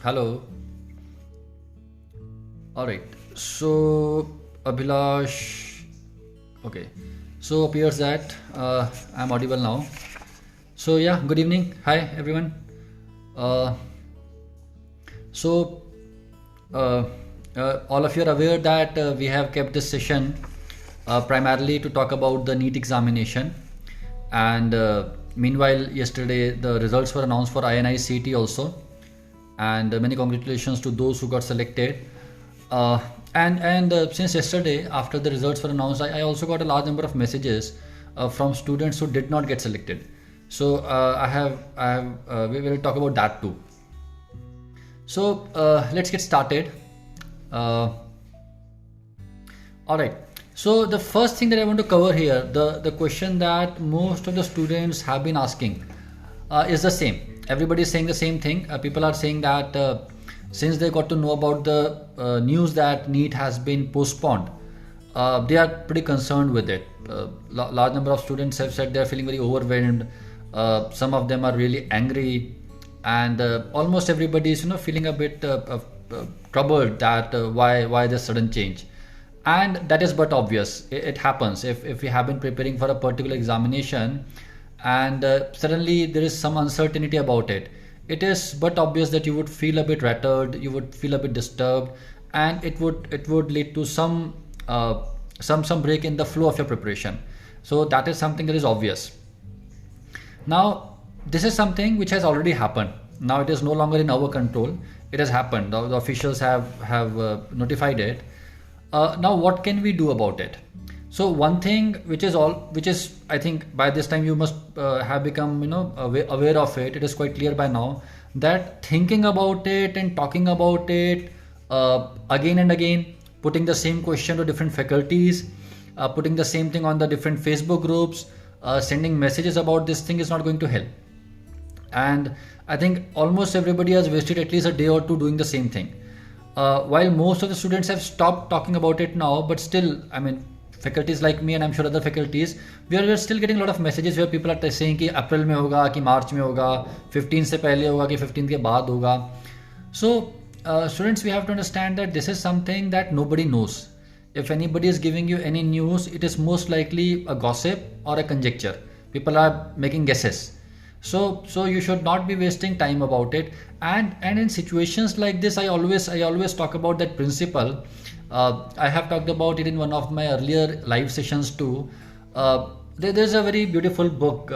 Hello. All right. So Abhilash. Okay. So appears that I'm audible now. So yeah. Good evening. Hi everyone. Uh, so all of you are aware that we have kept this session primarily to talk about the NEET examination, and meanwhile yesterday the results were announced for INI-CET also, and many congratulations to those who got selected. And since yesterday, after the results were announced, I also got a large number of messages from students who did not get selected. So we will talk about that too. So let's get started. All right. So the first thing that I want to cover here, the question that most of the students have been asking is the same. Everybody is saying the same thing. People are saying that since they got to know about the news that NEET has been postponed, they are pretty concerned with it. Large number of students have said they are feeling very overwhelmed. Some of them are really angry, and almost everybody is feeling a bit troubled that why this sudden change. And that is but obvious. It happens if we have been preparing for a particular examination and suddenly there is some uncertainty about it. It is but obvious that you would feel a bit rattled, you would feel a bit disturbed, and it would lead to some break in the flow of your preparation. So that is something that is obvious. Now this is something which has already happened. Now it is no longer in our control. It has happened. The officials have notified it. Now what can we do about it? So one thing which is I think by this time you must have become aware of it. It is quite clear by now that thinking about it and talking about it again and again, putting the same question to different faculties, putting the same thing on the different Facebook groups, sending messages about this thing is not going to help. And I think almost everybody has wasted at least a day or two doing the same thing. While most of the students have stopped talking about it now, but still, I mean, faculties like me and I'm sure other faculties, we are still getting a lot of messages where people are saying कि अप्रैल में होगा कि मार्च में होगा 15 से पहले होगा कि 15 के बाद होगा. So students, we have to understand that this is something that nobody knows. If anybody is giving you any news, it is most likely a gossip or a conjecture. People are making guesses. So you should not be wasting time about it. And in situations like this, I always talk about that principle. I have talked about it in one of my earlier live sessions too. There's a very beautiful book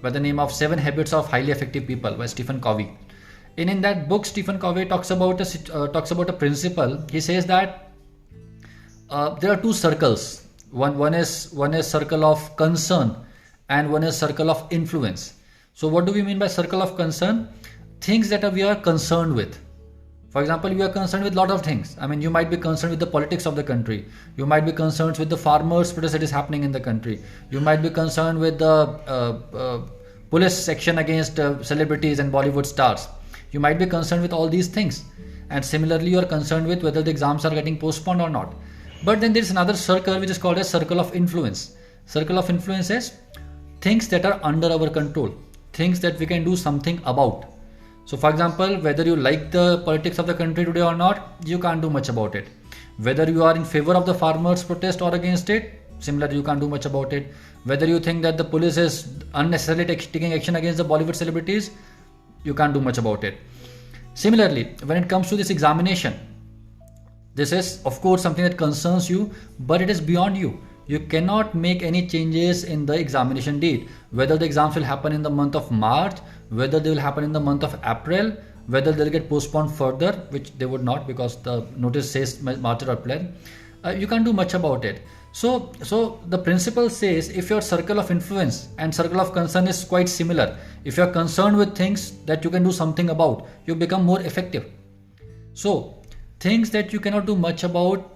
by the name of 7 Habits of Highly Effective People by Stephen Covey. In that book, Stephen Covey talks about a principle. He says that there are two circles. One is circle of concern, and one is circle of influence. So what do we mean by circle of concern? Things that we are concerned with. For example, we are concerned with a lot of things. I mean, you might be concerned with the politics of the country. You might be concerned with the farmers' protest that is happening in the country. You might be concerned with the police action against celebrities and Bollywood stars. You might be concerned with all these things. And similarly, you are concerned with whether the exams are getting postponed or not. But then there is another circle which is called a circle of influence. Circle of influence is things that are under our control. Things that we can do something about. So for example, whether you like the politics of the country today or not, you can't do much about it. Whether you are in favor of the farmers' protest or against it, similarly you can't do much about it. Whether you think that the police is unnecessarily taking action against the Bollywood celebrities, you can't do much about it. Similarly, when it comes to this examination, this is of course something that concerns you, but it is beyond you. You cannot make any changes in the examination date. Whether the exams will happen in the month of March, whether they will happen in the month of April, whether they'll get postponed further, which they would not because the notice says March or April, you can't do much about it. So the principle says if your circle of influence and circle of concern is quite similar, if you're concerned with things that you can do something about, you become more effective. So things that you cannot do much about,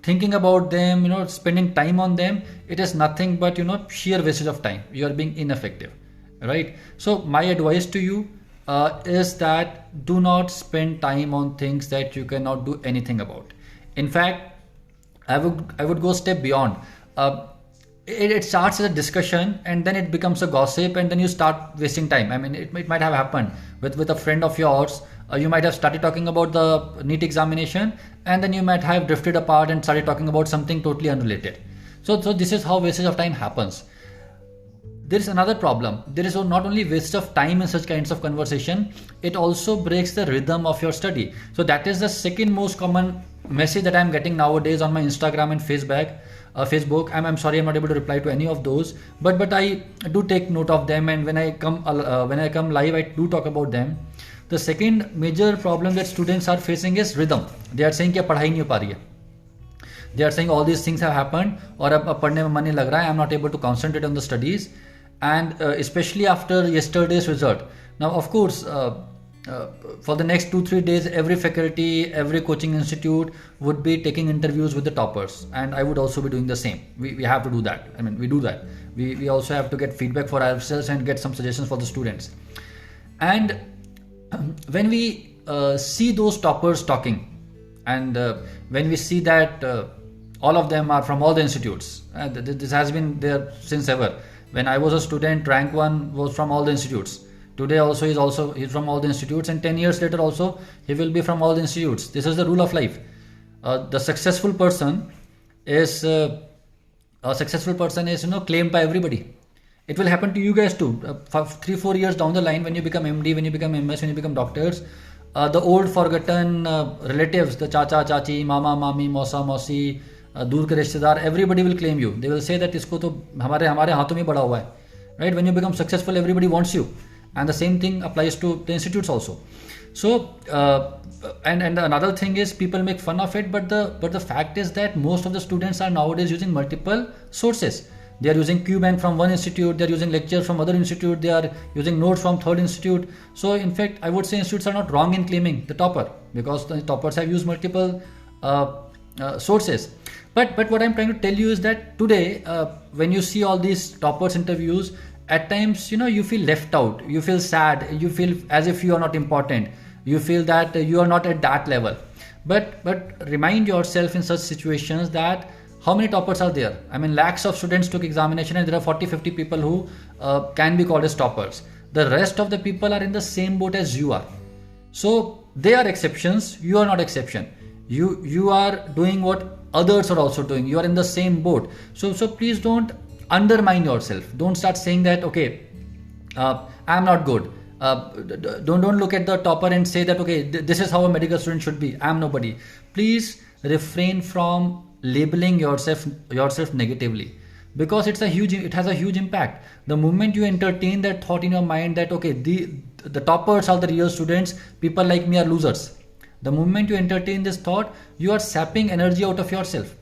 thinking about them, spending time on them, it is nothing but sheer wastage of time. You are being ineffective, right? So my advice to you is that do not spend time on things that you cannot do anything about. In fact, I would go a step beyond. it starts as a discussion and then it becomes a gossip and then you start wasting time. I mean, it might have happened with a friend of yours. You might have started talking about the NEET examination and then you might have drifted apart and started talking about something totally unrelated. So this is how wastage of time happens. There is another problem. There is not only waste of time in such kinds of conversation, it also breaks the rhythm of your study. So that is the second most common message that I'm getting nowadays on my Instagram and Facebook. I'm sorry I'm not able to reply to any of those, but I do take note of them, and when I come live I do talk about them. The second major problem that students are facing is rhythm. They are saying कि पढ़ाई नहीं हो पा रही है. They are saying all these things have happened और अब पढ़ने में मन नहीं लग रहा है. I'm not able to concentrate on the studies, and especially after yesterday's result. Now of course for the next 2-3 days every faculty, every coaching institute would be taking interviews with the toppers, and I would also be doing the same. We have to do that. I mean, we do that. We also have to get feedback for ourselves and get some suggestions for the students. And when we see those toppers talking, and when we see that all of them are from all the institutes, this has been there since ever. When I was a student, rank 1 was from all the institutes. Today also he's from all the institutes, and 10 years later also he will be from all the institutes. This is the rule of life. The successful person is claimed by everybody. It will happen to you guys too. 3-4 years down the line, when you become MD, when you become MS, when you become doctors, the old forgotten relatives, the chacha, chachi, mama, mami, mausa, mausi, दूर के रिश्तेदार, everybody will claim you. They will say that इसको तो हमारे हाथों में बड़ा हुआ है. Right? When you become successful, everybody wants you. And the same thing applies to the institutes also. So and another thing is people make fun of it, but the fact is that most of the students are nowadays using multiple sources. They are using QBank from one institute, they are using lectures from other institute, they are using notes from third institute. So in fact, I would say institutes are not wrong in claiming the topper, because the toppers have used multiple sources. But what I'm trying to tell you is that today, when you see all these toppers interviews, at times, you feel left out, you feel sad, you feel as if you are not important, you feel that you are not at that level. But remind yourself in such situations that how many toppers are there? I mean, lakhs of students took examination and there are 40-50 people who can be called as toppers. The rest of the people are in the same boat as you are. So they are exceptions, you are not exception. You are doing what others are also doing. You are in the same boat. So please don't undermine yourself. Don't start saying that, okay, I'm not good. Don't look at the topper and say that, okay, this is how a medical student should be. I'm nobody. Please refrain from labeling yourself negatively, because it has a huge impact. The moment you entertain that thought in your mind that, okay, the toppers are the real students, people like me are losers. The moment you entertain this thought, you are sapping energy out of yourself.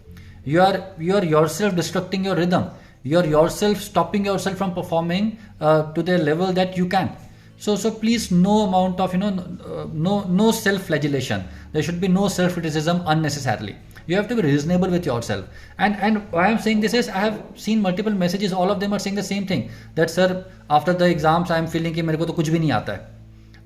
You are yourself destructing your rhythm. You are yourself stopping yourself from performing to the level that you can. So please, no amount of no self-flagellation. There should be no self-criticism unnecessarily. You have to be reasonable with yourself. And why I'm saying this is, I have seen multiple messages. All of them are saying the same thing. That sir, after the exams, I am feeling कि मेरे को तो कुछ भी नहीं आता है.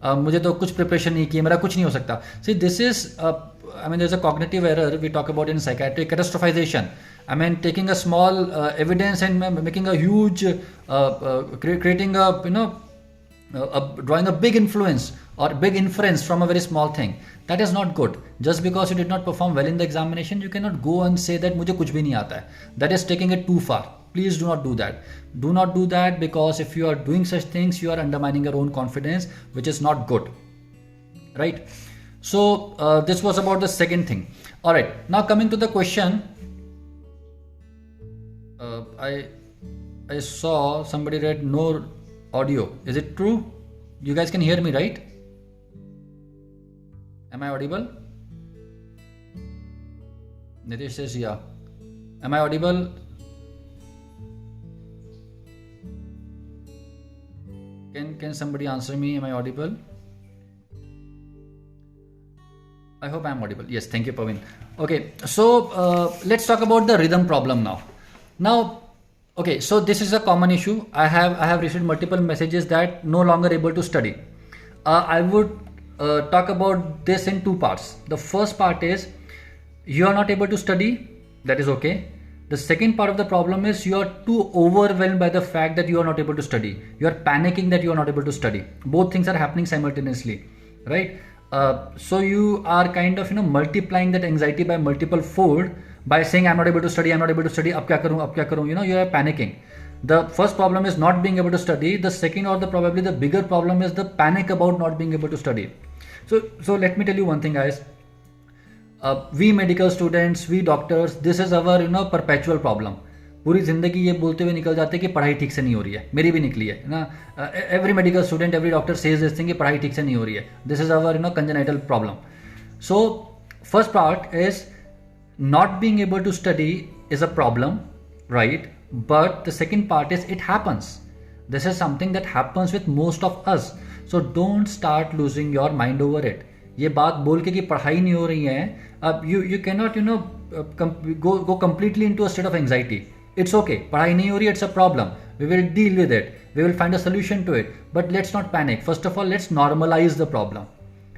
मुझे तो कुछ प्रिपरेशन नहीं की, मेरा कुछ नहीं हो सकता. See, this is I mean, there's a cognitive error we talk about in psychiatry, catastrophization. I mean, taking a small evidence and making a huge, creating a drawing a big influence or big inference from a very small thing. That is not good. Just because you did not perform well in the examination, you cannot go and say that मुझे कुछ भी नहीं आता है. That is taking it too far. Please do not do that. Do not do that, because if you are doing such things, you are undermining your own confidence, which is not good. Right? So this was about the second thing. All right. Now coming to the question, I saw somebody read no audio. Is it true? You guys can hear me, right? Am I audible? Nitish says yeah. Am I audible? Can somebody answer me? Am I audible? I hope I am audible. Yes, thank you, Praveen. Okay, so let's talk about the rhythm problem now. Now, okay, so this is a common issue. I have received multiple messages that no longer able to study. I would talk about this in two parts. The first part is you are not able to study. That is okay. The second part of the problem is you are too overwhelmed by the fact that you are not able to study. You are panicking that you are not able to study. Both things are happening simultaneously, right? So you are kind of multiplying that anxiety by multiple fold by saying I'm not able to study, I'm not able to study. Ab kya karu, ab kya karu? You are panicking. The first problem is not being able to study. The second, or probably the bigger problem, is the panic about not being able to study. So let me tell you one thing, guys. We medical students, we doctors, this is our perpetual problem. पूरी जिंदगी ये बोलते हुए निकल जाते हैं कि पढ़ाई ठीक से नहीं हो रही है. मेरी भी निकली है ना. Every medical student, every doctor says this thing कि पढ़ाई ठीक से नहीं हो रही है. This is our congenital problem. So first part is not being able to study is a problem, right? But the second part is it happens. This is something that happens with most of us. So don't start losing your mind over it. ये बात बोल के कि पढ़ाई नहीं हो रही है, अब you cannot go completely into a state of anxiety. It's okay, पढ़ाई नहीं हो रही है, it's a problem. We will deal with it. We will find a solution to it. But let's not panic. First of all, let's normalize the problem.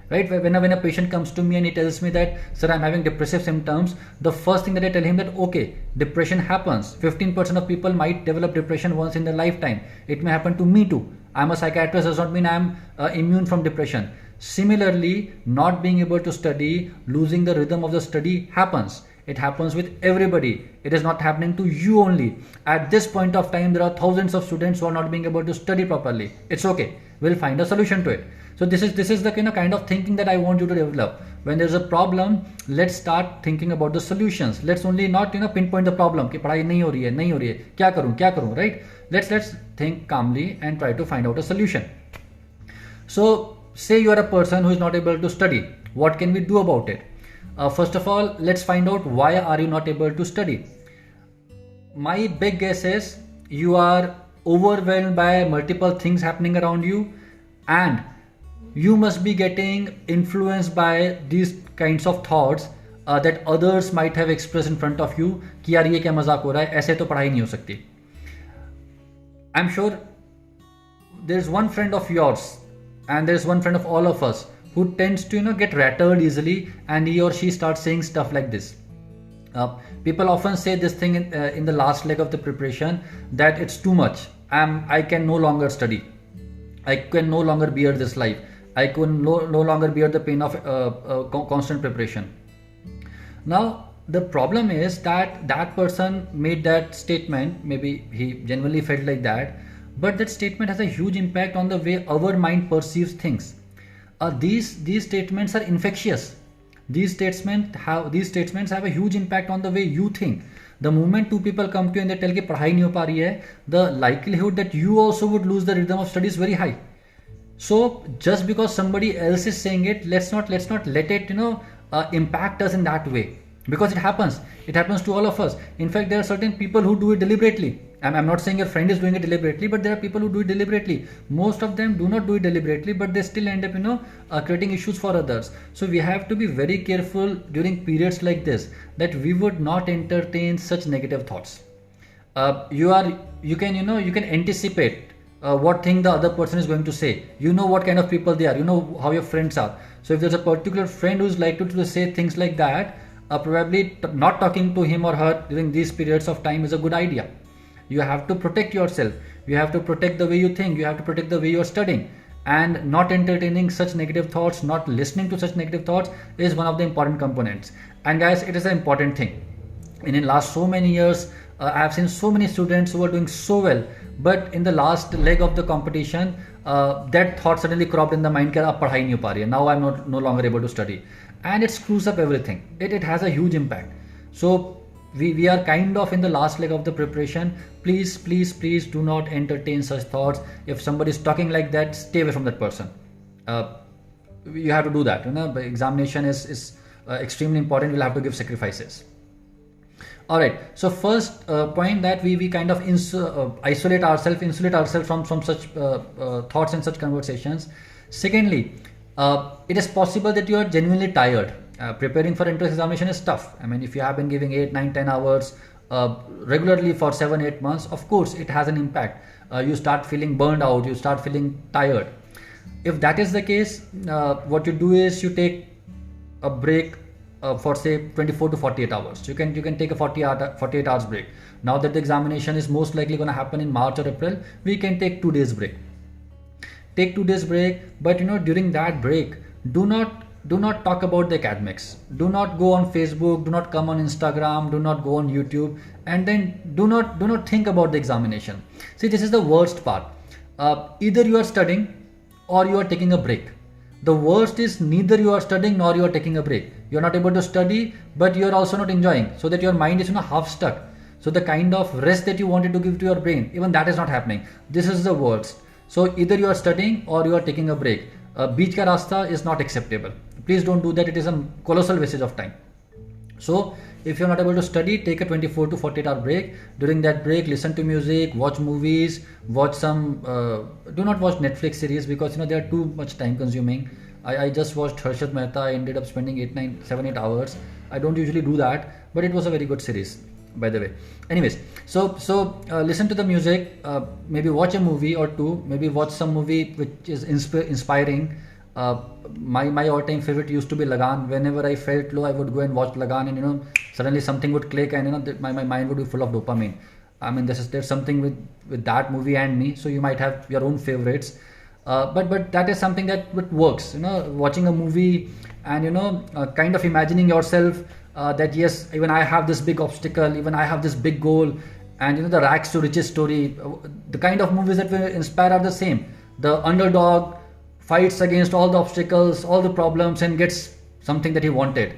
Right? When a patient comes to me and he tells me that, sir, I'm having depressive symptoms, the first thing that I tell him that, okay, depression happens. 15% of people might develop depression once in their lifetime. It may happen to me too. I'm a psychiatrist, does not mean I'm immune from depression. Similarly, not being able to study, losing the rhythm of the study happens. It happens with everybody. It is not happening to you only. At this point of time, there are thousands of students who are not being able to study properly. It's okay. We'll find a solution to it. So this is the kind of thinking that I want you to develop. When there's a problem, let's start thinking about the solutions. Let's only not pinpoint the problem. कि पढ़ाई नहीं हो रही है, क्या करूँ, right? Let's think calmly and try to find out a solution. So say you are a person who is not able to study. What can we do about it? First of all, let's find out why are you not able to study. My big guess is you are overwhelmed by multiple things happening around you, and you must be getting influenced by these kinds of thoughts that others might have expressed in front of you कि यार ये क्या मजाक हो रहा है, ऐसे तो पढ़ाई नहीं हो सकती. I'm sure there's one friend of yours and there's one friend of all of us who tends to get rattled easily, and he or she starts saying stuff like this. People often say this thing in the last leg of the preparation, that it's too much. I can no longer study. I can no longer bear this life. I can no longer bear the pain of constant preparation. Now, the problem is that person made that statement. Maybe he genuinely felt like that, but that statement has a huge impact on the way our mind perceives things. These statements are infectious. These statements have a huge impact on the way you think. The moment two people come to you and they tell कि पढ़ाई नहीं हो पा रही है, the likelihood that you also would lose the rhythm of study is very high. So just because somebody else is saying it, let's not let it impact us in that way, because it happens to all of us. In fact, there are certain people who do it deliberately. I'm not saying your friend is doing it deliberately, but there are people who do it deliberately. Most of them do not do it deliberately, but they still end up creating issues for others. So we have to be very careful during periods like this that we would not entertain such negative thoughts. You can anticipate what thing the other person is going to say. You know what kind of people they are. You know how your friends are. So if there's a particular friend who's likely to say things like that, probably not talking to him or her during these periods of time is a good idea. You have to protect yourself. You have to protect the way you think. You have to protect the way you're studying. And not entertaining such negative thoughts, not listening to such negative thoughts is one of the important components. And guys, it is an important thing. And in last so many years, I have seen so many students who are doing so well, but in the last leg of the competition, that thought suddenly cropped in the mind that अब पढ़ाई नहीं हो पा रही है. Now I'm no longer able to study, and it screws up everything. It has a huge impact. So we are kind of in the last leg of the preparation. Please do not entertain such thoughts. If somebody is talking like that, stay away from that person. You have to do that. The examination is extremely important. We'll have to give sacrifices. Alright, so first point that we kind of insulate ourselves from such thoughts and such conversations. Secondly, it is possible that you are genuinely tired. Preparing for entrance examination is tough. I mean, if you have been giving 8, 9, 10 hours regularly for 7, 8 months, of course it has an impact. You start feeling burned out, you start feeling tired. If that is the case, what you do is you take a break for say 24 to 48 hours. You can take a 48 hours break. Now that the examination is most likely going to happen in March or April, we can take 2 days break. Take 2 days break, but during that break, do not talk about the academics. Do not go on Facebook, do not come on Instagram, do not go on YouTube, and then do not think about the examination. See, this is the worst part. Either you are studying or you are taking a break. The worst is neither you are studying nor you are taking a break. You are not able to study, but you are also not enjoying, so that your mind is half stuck. So the kind of rest that you wanted to give to your brain, even that is not happening. This is the worst. So either you are studying or you are taking a break. Beach ka rasta is not acceptable. Please don't do that. It is a colossal wastage of time. So if you're not able to study, take a 24 to 48 hour break. During that break, listen to music, watch movies, watch some, do not watch Netflix series, because they are too much time consuming. I just watched Harshad Mehta. I ended up spending 7-8 hours. I don't usually do that, but it was a very good series, by the way. Anyways, so listen to the music, maybe watch a movie or two, maybe watch some movie which is inspiring. My all-time favorite used to be Lagan. Whenever I felt low, I would go and watch Lagan, and suddenly something would click, and my mind would be full of dopamine. I mean, there's something with that movie and me. So you might have your own favorites, but that is something that works. Watching a movie and kind of imagining yourself that yes, even I have this big obstacle, even I have this big goal, and the rags to riches story. The kind of movies that will inspire are the same. The underdog fights against all the obstacles, all the problems, and gets something that he wanted.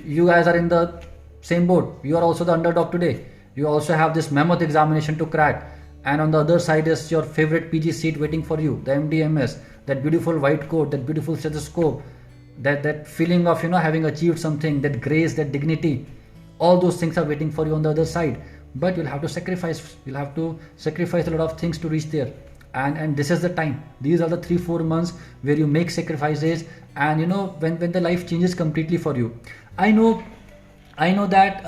You guys are in the same boat. You are also the underdog today. You also have this mammoth examination to crack, and on the other side is your favorite PG seat waiting for you, the MDMS, that beautiful white coat, that beautiful stethoscope, that feeling of having achieved something, that grace, that dignity. All those things are waiting for you on the other side, but you'll have to sacrifice. You'll have to sacrifice a lot of things to reach there. And this is the time. These are the 3-4 months where you make sacrifices, and when the life changes completely for you. I know that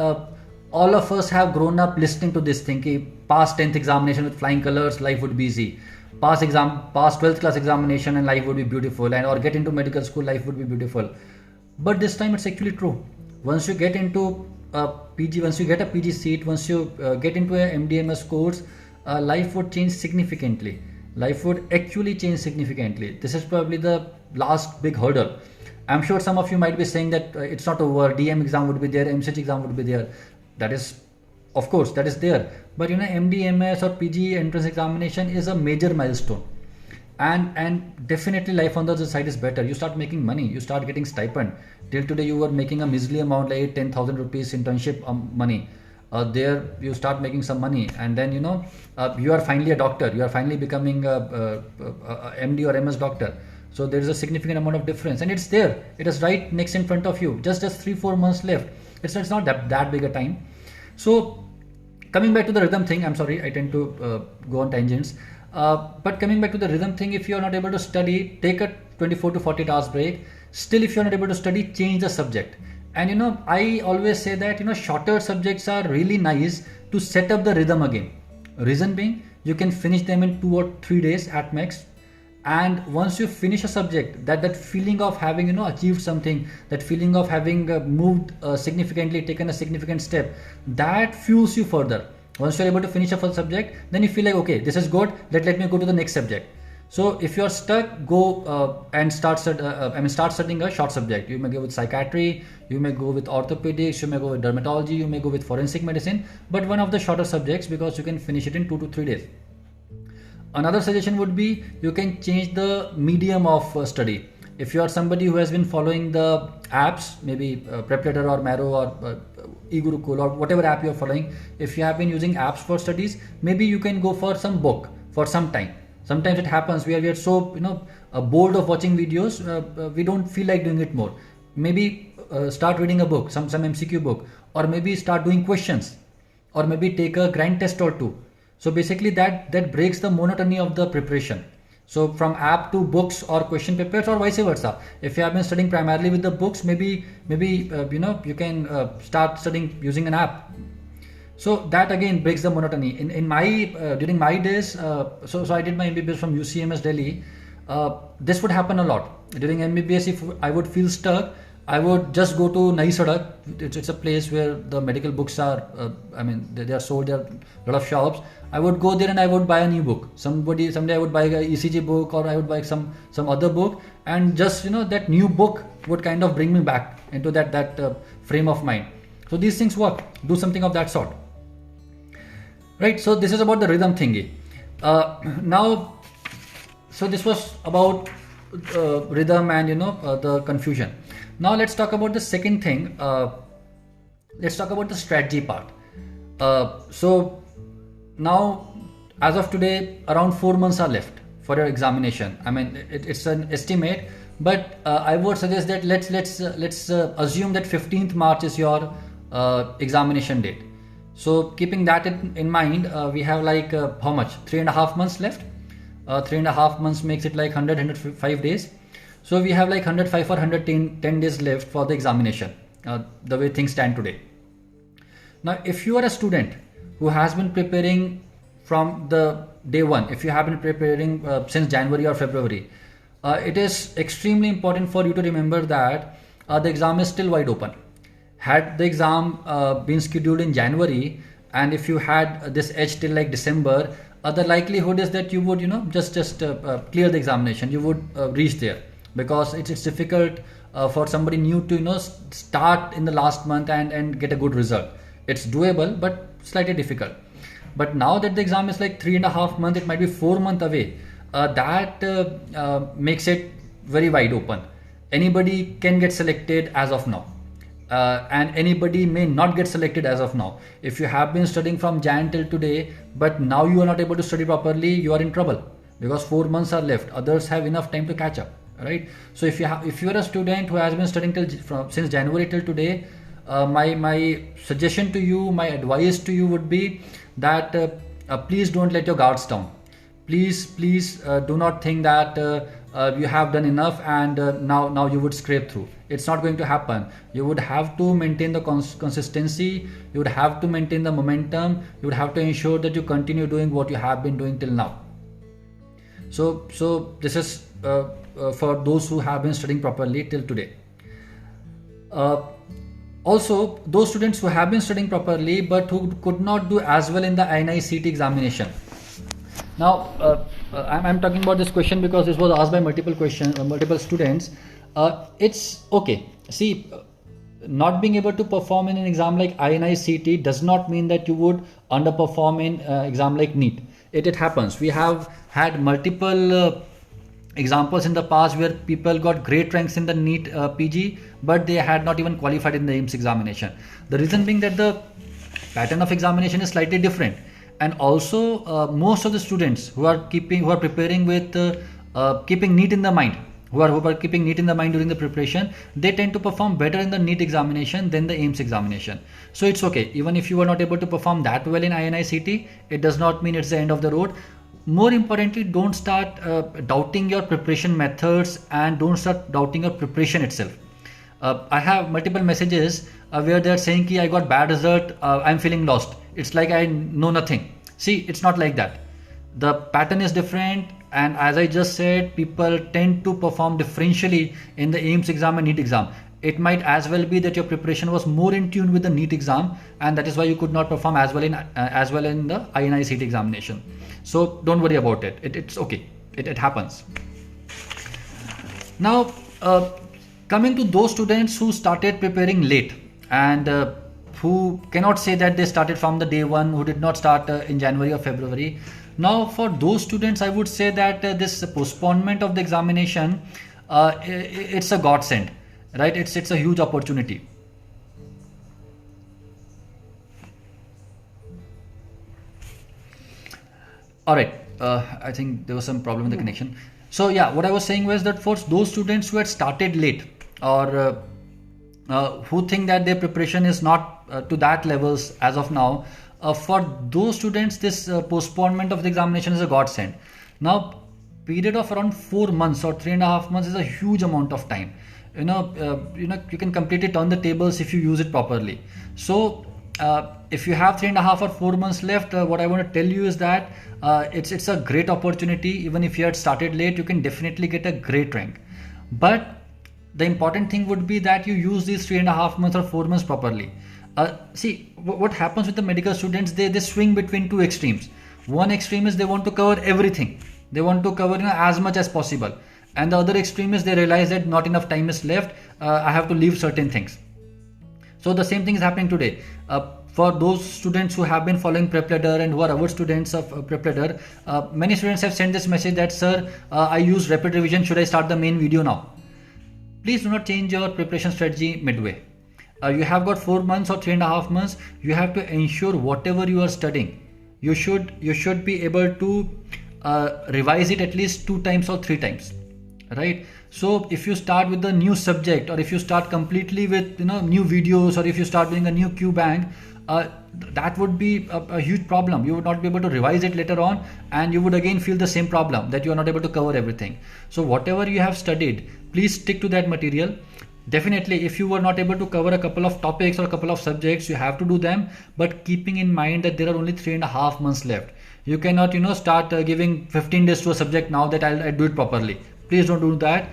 all of us have grown up listening to this thing. Pass 10th examination with flying colors, life would be easy. Pass 12th class examination and life would be beautiful, or get into medical school, life would be beautiful. But this time it's actually true. Once you get into PG, once you get a PG seat, once you get into a MDMS course, life would change significantly. Life would actually change significantly. This is probably the last big hurdle. I'm sure some of you might be saying that it's not over. DM exam would be there, MCH exam would be there. That is, of course, that is there. But MDMS or PG entrance examination is a major milestone. And definitely life on the other side is better. You start making money, you start getting stipend. Till today you were making a measly amount, like 10,000 rupees internship money. There you start making some money, and then you are finally a doctor. You are finally becoming a MD or MS doctor. So there is a significant amount of difference, and it's there. It is right next in front of you. Just 3-4 months left. It's not that big a time. So coming back to the rhythm thing, I'm sorry, I tend to go on tangents. But coming back to the rhythm thing, if you are not able to study, take a 24 to 48 hours break. Still, if you are not able to study, change the subject. And I always say that shorter subjects are really nice to set up the rhythm again. Reason being, you can finish them in 2 or 3 days at max. And once you finish a subject, that feeling of having achieved something, that feeling of having moved significantly, taken a significant step, that fuels you further. Once you're able to finish a full subject, then you feel like, okay, this is good, let me go to the next subject. So if you're stuck, go and start studying a short subject. You may go with psychiatry, you may go with orthopedics, you may go with dermatology, you may go with forensic medicine, but one of the shorter subjects, because you can finish it in 2 to 3 days. Another suggestion would be, you can change the medium of study. If you are somebody who has been following the apps, maybe Prepletter or Marrow or eGurukul or whatever app you are following, if you have been using apps for studies, maybe you can go for some book for some time. Sometimes it happens where we are so bored of watching videos, we don't feel like doing it more. Maybe start reading a book, some MCQ book, or maybe start doing questions, or maybe take a grand test or two. So basically that breaks the monotony of the preparation. So from app to books or question papers, or vice versa. If you have been studying primarily with the books, maybe you can start studying using an app. So that again breaks the monotony. In my during my days, so I did my MBBS from UCMS Delhi. This would happen a lot during MBBS. If I would feel stuck, I would just go to Nai Sadak. It's a place where the medical books are, they are sold. There are a lot of shops. I would go there and I would buy a new book. Someday I would buy a ECG book, or I would buy some other book, and just that new book would kind of bring me back into that frame of mind. So these things work. Do something of that sort. Right. So this is about the rhythm thingy. Now, so this was about rhythm and the confusion. Now let's talk about the second thing. Let's talk about the strategy part. So now, as of today, around 4 months are left for your examination. I mean, it's an estimate, but I would suggest that let's assume that 15th March is your examination date. So keeping that in mind, we have like how much? 3.5 months left. 3.5 months makes it like 105 days. So we have like 105 or 110 days left for the examination, the way things stand today. Now, if you are a student who has been preparing from the day one, if you have been preparing since January or February, it is extremely important for you to remember that the exam is still wide open. Had the exam been scheduled in January, and if you had this edge till like December, the likelihood is that you would just clear the examination. You would reach there, because it's difficult for somebody new to start in the last month and get a good result. It's doable, but slightly difficult. But now that the exam is like 3.5 months, it might be 4 months away. That makes it very wide open. Anybody can get selected as of now. And anybody may not get selected as of now. If you have been studying from Jan till today, but now you are not able to study properly, you are in trouble, because 4 months are left. Others have enough time to catch up, right? So if you are a student who has been studying since January till today, my suggestion to you, my advice to you would be that please don't let your guards down. Please do not think that you have done enough and now you would scrape through. It's not going to happen. You would have to maintain the consistency. You would have to maintain the momentum. You would have to ensure that you continue doing what you have been doing till now. So this is for those who have been studying properly till today. Also, those students who have been studying properly but who could not do as well in the INI-CET examination. Now, I'm talking about this question because this was asked by multiple students. It's okay. See, not being able to perform in an exam like INI-CET does not mean that you would underperform in exam like NEET. It happens. We have had multiple examples in the past where people got great ranks in the NEET PG, but they had not even qualified in the AIIMS examination. The reason being that the pattern of examination is slightly different, and also most of the students who are preparing with keeping NEET in the mind, who are keeping NEET in the mind during the preparation, they tend to perform better in the NEET examination than the AIIMS examination. So it's okay. Even if you are not able to perform that well in INI-CET, it does not mean it's the end of the road. More importantly, don't start doubting your preparation methods and don't start doubting your preparation itself. I have multiple messages where they're saying ki I got bad result, I'm feeling lost. It's like I know nothing. See, it's not like that. The pattern is different, and as I just said, people tend to perform differentially in the AIIMS exam and NEET exam. It might as well be that your preparation was more in tune with the NEET exam, and that is why you could not perform as well in the INI-CET examination. So don't worry about it. It's okay. It happens. Now, coming to those students who started preparing late and who cannot say that they started from the day one, who did not start in January or February. Now, for those students, I would say that this postponement of the examination, it's a godsend, right? It's a huge opportunity. All right, I think there was some problem with the connection. So yeah, what I was saying was that for those students who had started late or who think that their preparation is not to that levels as of now, for those students, this postponement of the examination is a godsend. Now, period of around 4 months or 3.5 months is a huge amount of time. You can completely turn the tables if you use it properly. So if you have 3.5 or 4 months left, what I want to tell you is that it's a great opportunity. Even if you had started late, you can definitely get a great rank. But the important thing would be that you use these 3.5 months or 4 months properly. See what happens with the medical students, they swing between two extremes. One extreme is they want to cover everything, they want to cover as much as possible, and the other extreme is they realize that not enough time is left, I have to leave certain things. So the same thing is happening today. For those students who have been following prep ladder and who are our students of prep ladder, many students have sent this message that, sir, I use rapid revision, should I start the main video now? Please do not change your preparation strategy midway. You have got 4 months or 3.5 months. You have to ensure whatever you are studying, you should be able to revise it at least 2 times or 3 times, right? So if you start with the new subject, or if you start completely with new videos, or if you start doing a new Q bank, that would be a huge problem. You would not be able to revise it later on, and you would again feel the same problem that you are not able to cover everything. So whatever you have studied, please stick to that material. Definitely, if you were not able to cover a couple of topics or a couple of subjects, you have to do them, but keeping in mind that there are only 3.5 months left. You cannot start giving 15 days to a subject now that I'll do it properly. Please don't do that.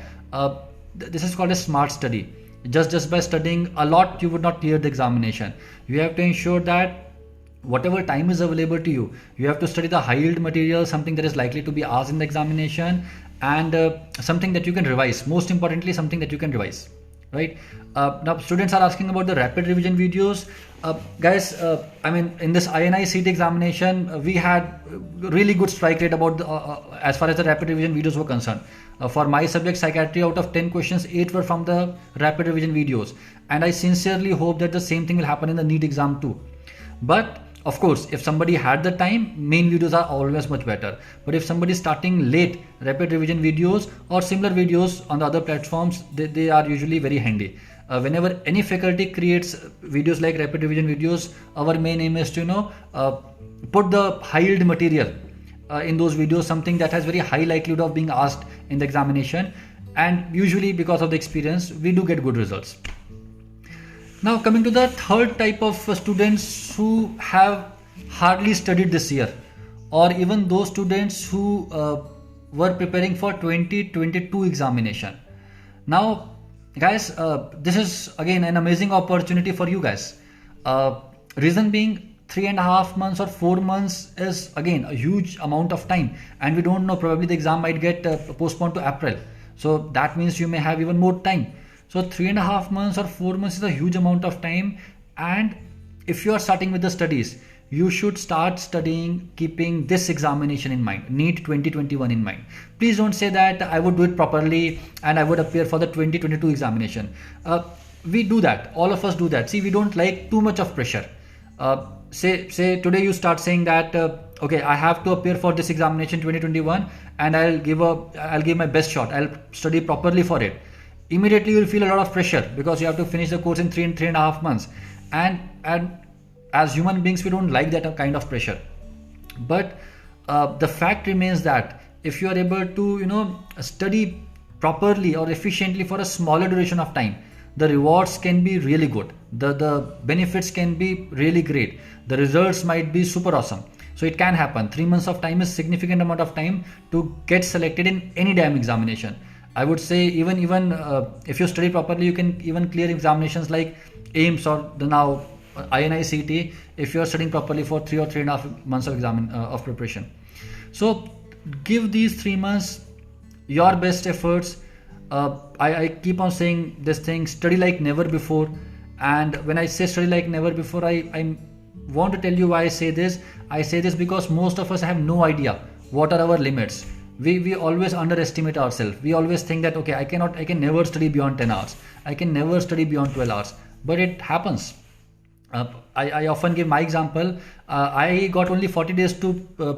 This is called a smart study. Just by studying a lot, you would not clear the examination. You have to ensure that whatever time is available to you, you have to study the high yield material, something that is likely to be asked in the examination, and something that you can revise. Most importantly, something that you can revise, right? Now students are asking about the rapid revision videos. Guys, I mean, in this INI-CET examination, we had really good strike rate about the, as far as the rapid revision videos were concerned. For my subject psychiatry, out of 10 questions, 8 were from the rapid revision videos, and I sincerely hope that the same thing will happen in the NEET exam too. But of course, if somebody had the time, main videos are always much better. But if somebody is starting late, rapid revision videos or similar videos on the other platforms, they are usually very handy. Whenever any faculty creates videos like rapid revision videos, our main aim is to put the high yield material in those videos, something that has very high likelihood of being asked in the examination, and usually because of the experience, we do get good results. Now coming to the third type of students who have hardly studied this year, or even those students who were preparing for 2022 examination. Now guys, this is again an amazing opportunity for you guys. Reason being, 3.5 months or 4 months is again a huge amount of time, and we don't know, probably the exam might get postponed to April, so that means you may have even more time. So 3.5 months or 4 months is a huge amount of time, and if you are starting with the studies, you should start studying keeping this examination in mind, NEET 2021 in mind. Please don't say that I would do it properly and I would appear for the 2022 examination. We do that, all of us do that. See, we don't like too much of pressure. Say today you start saying that okay, I have to appear for this examination 2021, and I'll give my best shot, I'll study properly for it. Immediately you'll feel a lot of pressure because you have to finish the course in 3.5 months, and as human beings we don't like that kind of pressure. But the fact remains that if you are able to study properly or efficiently for a smaller duration of time, the rewards can be really good, the benefits can be really great, the results might be super awesome. So it can happen. 3 months of time is significant amount of time to get selected in any damn examination. I would say even if you study properly, you can even clear examinations like AIIMS or the now INI-CET if you are studying properly for 3 or 3.5 months of preparation. So give these 3 months your best efforts. I keep on saying this thing, study like never before. And when I say study like never before, I want to tell you why I say this. I say this because most of us have no idea what are our limits. We always underestimate ourselves. We always think that okay, I can never study beyond 10 hours. I can never study beyond 12 hours. But it happens. I often give my example. I got only 40 days to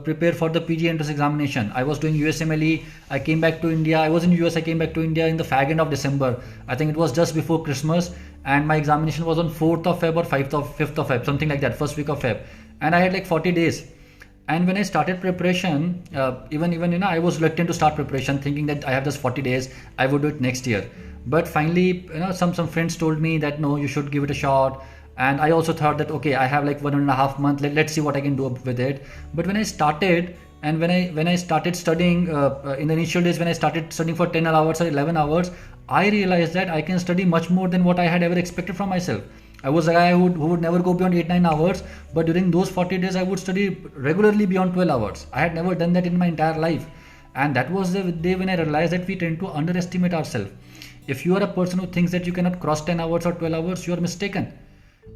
prepare for the PG entrance examination. I was doing USMLE. I came back to India. I was in US. I came back to India in the fag end of December. I think it was just before Christmas, and my examination was on 4th of Feb or 5th of Feb, something like that, first week of Feb. And I had like 40 days. And when I started preparation, even I was reluctant to start preparation, thinking that I have just 40 days, I would do it next year. But finally, some friends told me that no, you should give it a shot. And I also thought that okay, I have like 1.5 months, let's see what I can do with it. But when I started, And when I started studying in the initial days, when I started studying for 10 hours or 11 hours, I realized that I can study much more than what I had ever expected from myself. I was a guy who would never go beyond 8-9 hours, but during those 40 days I would study regularly beyond 12 hours. I had never done that in my entire life. And that was the day when I realized that we tend to underestimate ourselves. If you are a person who thinks that you cannot cross 10 hours or 12 hours, you are mistaken.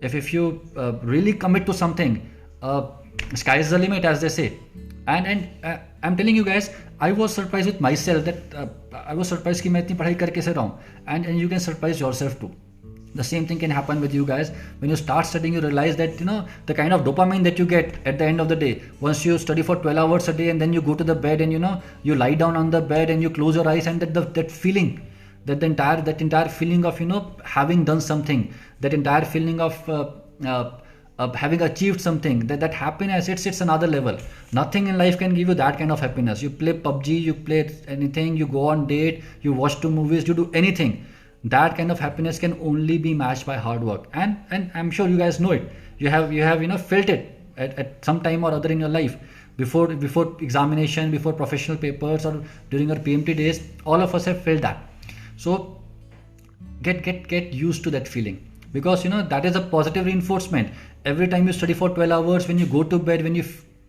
If you really commit to something, sky is the limit, as they say. And I'm telling you guys, I was surprised with myself that I was surprised कि मैं इतनी पढ़ाई कर कैसे रहा हूँ. And you can surprise yourself too. The same thing can happen with you guys. When you start studying, you realize that the kind of dopamine that you get at the end of the day. Once you study for 12 hours a day and then you go to the bed and you lie down on the bed and you close your eyes, and that feeling, that entire feeling of having done something, that entire feeling of having achieved something, that happiness, it's another level. Nothing in life can give you that kind of happiness. You play PUBG, you play anything, you go on date, you watch 2 movies, you do anything. That kind of happiness can only be matched by hard work, and I'm sure you guys know it. You have felt it at some time or other in your life, before examination, before professional papers, or during your PMT days. All of us have felt that. So get used to that feeling, because that is a positive reinforcement. Every time you study for 12 hours, when you go to bed, when you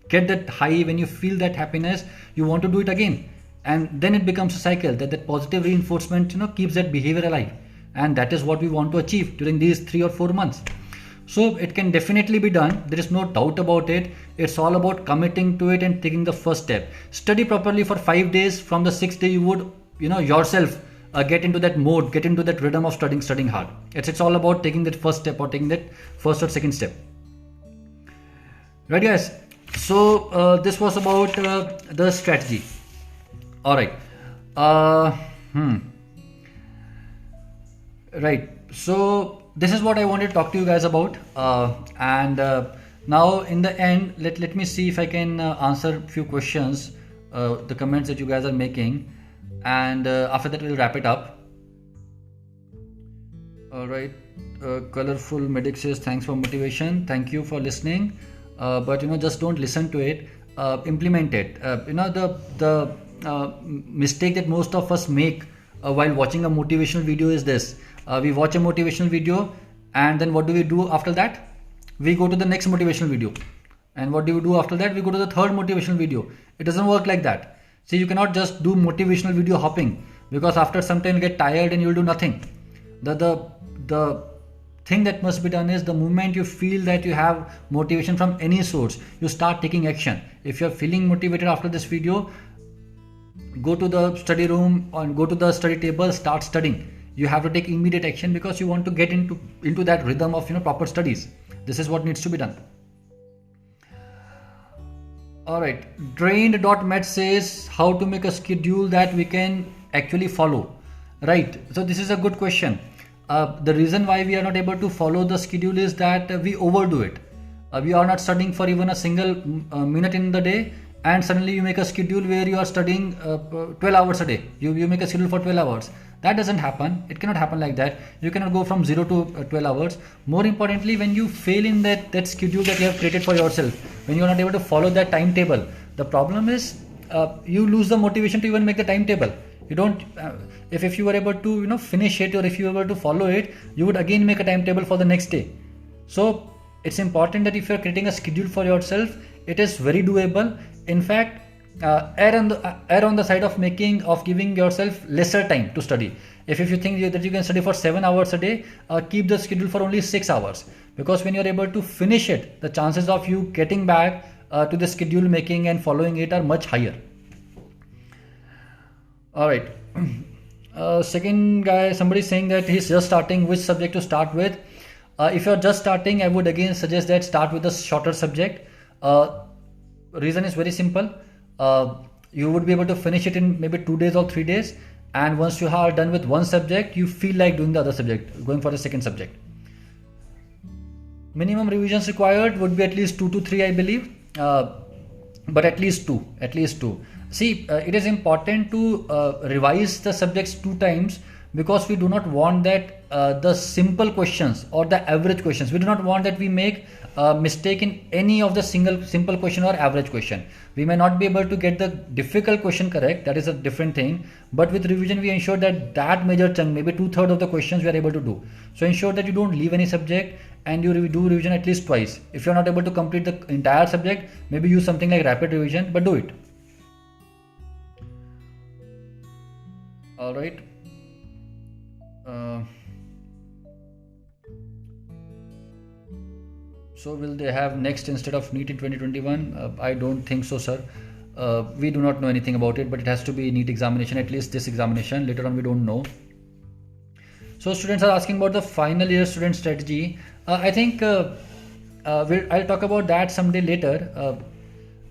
get that high, when you feel that happiness, you want to do it again. And then it becomes a cycle, that positive reinforcement keeps that behavior alive. And that is what we want to achieve during these 3 or 4 months. So it can definitely be done. There is no doubt about it. It's all about committing to it and taking the first step. Study properly for 5 days. From the 6th day, you would yourself get into that mode, get into that rhythm of studying hard. It's all about taking that first step, or taking that first or second step. Right, guys? So this was about the strategy. All right. Right. So this is what I wanted to talk to you guys about. And now in the end, let me see if I can answer a few questions, the comments that you guys are making. And after that, we'll wrap it up. All right. Colorful Medic says, thanks for motivation. Thank you for listening. But just don't listen to it. Implement it. The mistake that most of us make while watching a motivational video is this. We watch a motivational video, and then what do we do after that? We go to the next motivational video. And what do we do after that? We go to the third motivational video. It doesn't work like that. See, you cannot just do motivational video hopping, because after some time you'll get tired and you'll do nothing. The thing that must be done is, the moment you feel that you have motivation from any source, you start taking action. If you're feeling motivated after this video, go to the study room and go to the study table, start studying. You have to take immediate action, because you want to get into that rhythm of proper studies. This is what needs to be done. All right. Drained.met says, how to make a schedule that we can actually follow. Right. So this is a good question. The reason why we are not able to follow the schedule is that we overdo it. We are not studying for even a single minute in the day, and suddenly you make a schedule where you are studying 12 hours a day. You make a schedule for 12 hours. That doesn't happen. It cannot happen like that. You cannot go from 0 to 12 hours. More importantly, when you fail in that schedule that you have created for yourself, when you are not able to follow that timetable, the problem is you lose the motivation to even make the timetable. You don't. If you were able to finish it, or if you were able to follow it, you would again make a timetable for the next day. So it's important that if you are creating a schedule for yourself, it is very doable. In fact, err on the side of giving yourself lesser time to study. If you think that you can study for 7 hours a day, keep the schedule for only 6 hours, because when you're able to finish it, the chances of you getting back to the schedule making and following it are much higher. All right. Second guy, somebody saying that he's just starting, which subject to start with. If you're just starting, I would again suggest that start with a shorter subject. Reason is very simple. You would be able to finish it in maybe 2 days or 3 days, and once you are done with one subject, you feel like doing the other subject, going for the second subject. Minimum revisions required would be at least 2 to 3, I believe, but at least two. See, it is important to revise the subjects 2 times, because we do not want that the simple questions or the average questions, we do not want that we make a mistake in any of the simple question or average question. We may not be able to get the difficult question correct, that is a different thing, but with revision we ensure that that major chunk, maybe 2/3 of the questions we are able to do. So ensure that you don't leave any subject and you do revision at least twice. If you're not able to complete the entire subject, maybe use something like rapid revision, but do it. All right. So will they have next instead of NEET in 2021? I don't think so, sir. We do not know anything about it, but it has to be NEET examination, at least this examination. Later on we don't know. So students are asking about the final year student strategy. I think I'll talk about that someday later.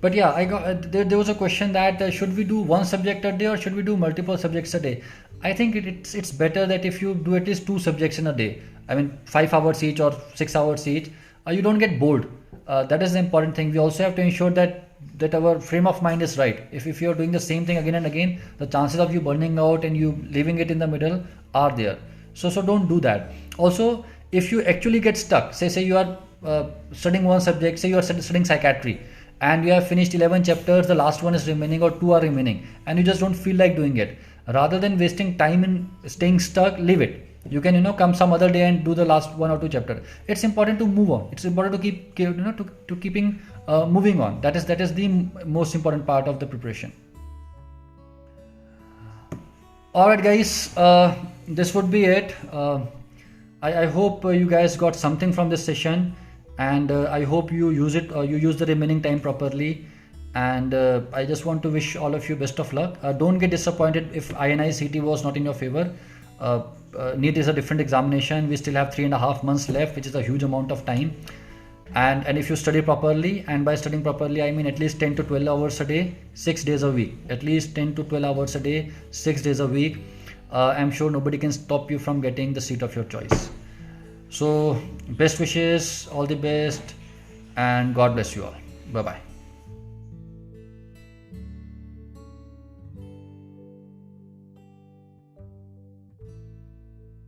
But yeah, I got there was a question that should we do one subject a day or should we do multiple subjects a day? I think it's better that if you do at least 2 subjects in a day, I mean 5 hours each or 6 hours each, you don't get bored. That is the important thing. We also have to ensure that our frame of mind is right. If you're doing the same thing again and again, the chances of you burning out and you leaving it in the middle are there. So don't do that. Also, if you actually get stuck, say you are studying one subject, say you are studying psychiatry, and you have finished 11 chapters, the last one is remaining or 2 are remaining, and you just don't feel like doing it. Rather than wasting time in staying stuck, leave it. You can come some other day and do the last 1 or 2 chapters. It's important to move on. It's important to keeping moving on. That is the most important part of the preparation. All right, guys. This would be it. I hope you guys got something from this session, and I hope you use it. You use the remaining time properly. And I just want to wish all of you best of luck. Don't get disappointed if INI-CET was not in your favor. NEET is a different examination. We still have 3.5 months left, which is a huge amount of time. And if you study properly, and by studying properly I mean at least 10 to 12 hours a day, 6 days a week, at least 10 to 12 hours a day, 6 days a week, I'm sure nobody can stop you from getting the seat of your choice. So best wishes, all the best, and God bless you all. Bye bye.